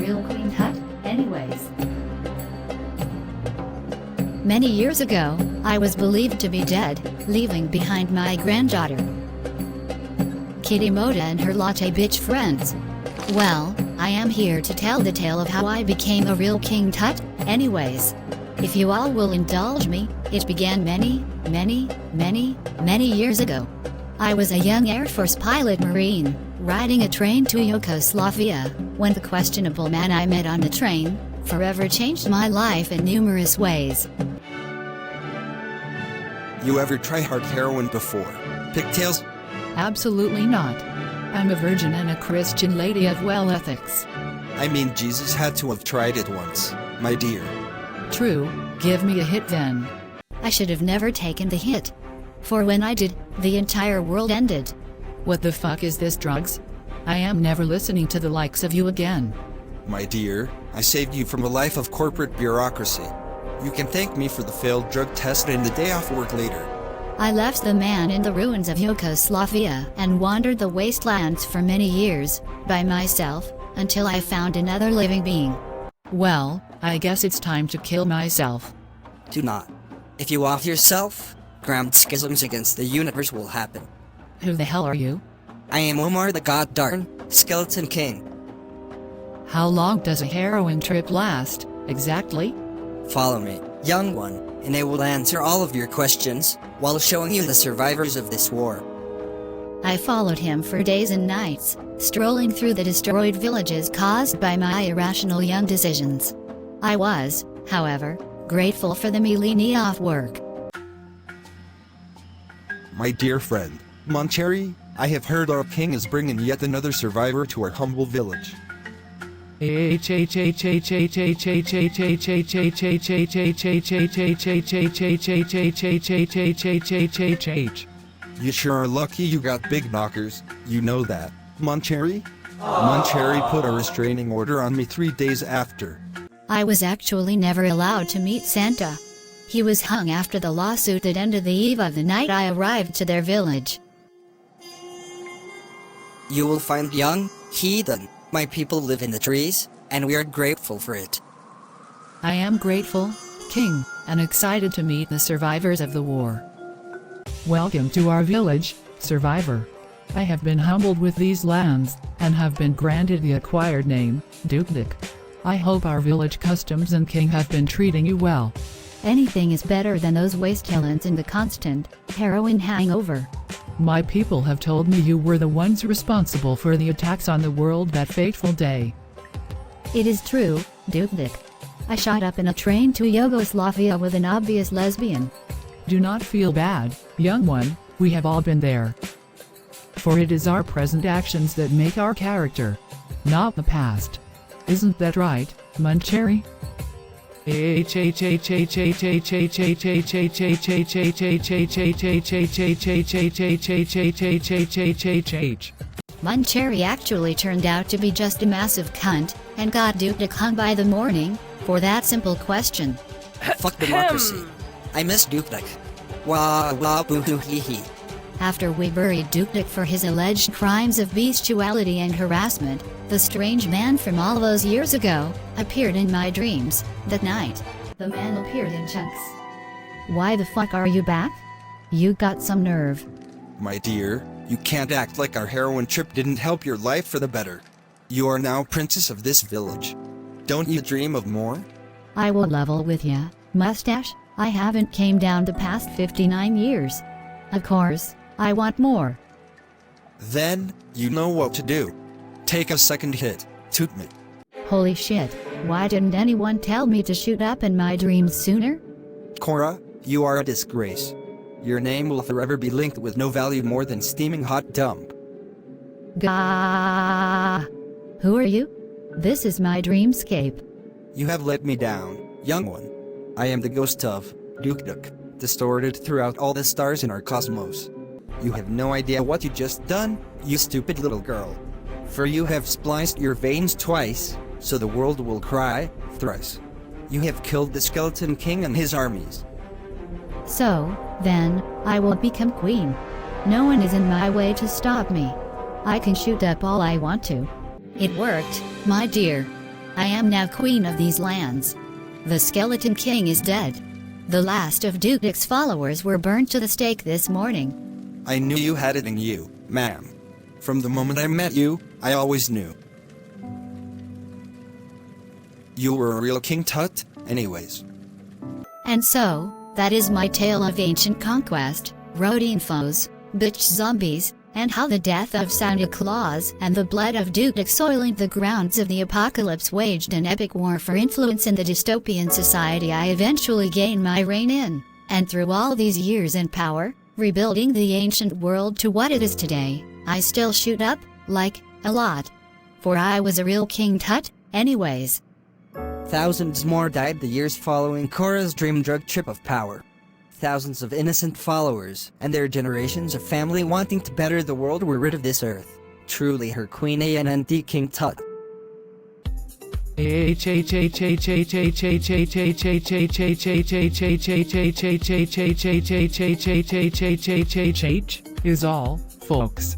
real queen hut, anyways. Many years ago, I was believed to be dead, leaving behind my granddaughter, Kitty Moda, and her latte bitch friends. Well, I am here to tell the tale of how I became a real king tut, anyways. If you all will indulge me, it began many years ago. I was a young Air Force pilot Marine, riding a train to Yugoslavia, when the questionable man I met on the train forever changed my life in numerous ways. You ever try hard heroin before? Pigtails? Absolutely not. I'm a virgin and a Christian lady of well ethics. I mean, Jesus had to have tried it once, my dear. True, give me a hit then. I should have never taken the hit. For when I did, the entire world ended. What the fuck is this, drugs? I am never listening to the likes of you again. My dear, I saved you from a life of corporate bureaucracy. You can thank me for the failed drug test and the day off work later. I left the man in the ruins of Yugoslavia and wandered the wastelands for many years, by myself, until I found another living being. Well, I guess it's time to kill myself. Do not. If you off yourself, grand schisms against the universe will happen. Who the hell are you? I am Omar the Goddarn, Skeleton King. How long does a heroin trip last, exactly? Follow me, young one, and I will answer all of your questions, while showing you the survivors of this war. I followed him for days and nights, strolling through the destroyed villages caused by my irrational young decisions. I was, however, grateful for the millennia off work. My dear friend, Moncherry, I have heard our king is bringing yet another survivor to our humble village. You sure are lucky you got big knockers, you know that, Moncherry? Moncherry put a restraining order on me 3 days after. I was actually never allowed to meet Santa. He was hung after the lawsuit that ended the eve of the night I arrived to their village. You will find young, heathen. My people live in the trees, and we are grateful for it. I am grateful, King, and excited to meet the survivors of the war. Welcome to our village, survivor. I have been humbled with these lands, and have been granted the acquired name, Dupnik. I hope our village customs and king have been treating you well. Anything is better than those wastelands and the constant heroin hangover. My people have told me you were the ones responsible for the attacks on the world that fateful day. It is true, Dupnik. I shot up in a train to Yugoslavia with an obvious lesbian. Do not feel bad, young one, we have all been there. For it is our present actions that make our character, not the past. Isn't that right, Moncherry? Moncherry actually turned out to be just a massive cunt, and got Dupnik hung by the morning, for that simple question. Fuck democracy. I miss Dupnik. Wah wah boo hoo hee hee. After we buried Dupnik for his alleged crimes of bestiality and harassment, the strange man from all those years ago appeared in my dreams that night. The man appeared in chunks. Why the fuck are you back? You got some nerve. My dear, you can't act like our heroin trip didn't help your life for the better. You are now princess of this village. Don't you dream of more? I will level with ya, mustache. I haven't came down the past 59 years. Of course, I want more. Then, you know what to do. Take a second hit, toot me. Holy shit, why didn't anyone tell me to shoot up in my dreams sooner? Cora, you are a disgrace. Your name will forever be linked with no value more than steaming hot dump. Gah! Who are you? This is my dreamscape. You have let me down, young one. I am the ghost of Dupnik, distorted throughout all the stars in our cosmos. You have no idea what you just done, you stupid little girl. For you have spliced your veins twice, so the world will cry, thrice. You have killed the Skeleton King and his armies. So, then, I will become queen. No one is in my way to stop me. I can shoot up all I want to. It worked, my dear. I am now queen of these lands. The Skeleton King is dead. The last of Dukek's followers were burned to the stake this morning. I knew you had it in you, ma'am. From the moment I met you, I always knew. You were a real King Tut, anyways. And so, that is my tale of ancient conquest, roading foes, bitch zombies, and how the death of Santa Claus and the blood of Dukek soiling the grounds of the apocalypse waged an epic war for influence in the dystopian society I eventually gained my reign in, and through all these years in power, rebuilding the ancient world to what it is today, I still shoot up, like, a lot. For I was a real King Tut, anyways. Thousands more died the years following Korra's dream drug trip of power. Thousands of innocent followers, and their generations of family wanting to better the world were rid of this earth. Truly her Queen AND King Tut. Is all, folks.